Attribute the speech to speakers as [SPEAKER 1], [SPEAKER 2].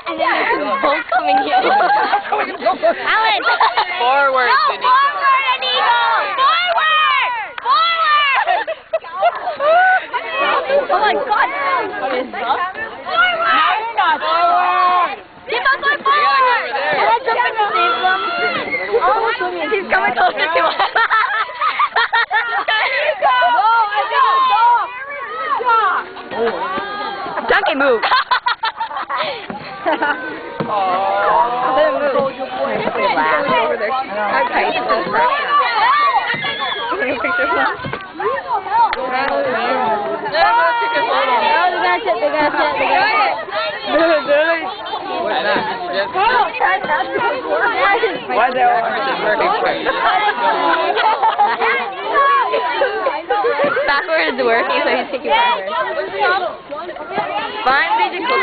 [SPEAKER 1] And then there's both coming here. Alan!
[SPEAKER 2] Forward,
[SPEAKER 1] no,
[SPEAKER 2] Inigo.
[SPEAKER 1] forward, Inigo! Forward! Forward! Oh my God! Forward!
[SPEAKER 2] Forward!
[SPEAKER 1] Keep on going
[SPEAKER 2] You gotta go
[SPEAKER 1] forward!
[SPEAKER 2] over there.
[SPEAKER 1] Can I jump in the same one? Oh, he's coming closer to us. Donkey move.
[SPEAKER 2] Why is that working?
[SPEAKER 1] Backwards is working, so he's taking backwards. Fine.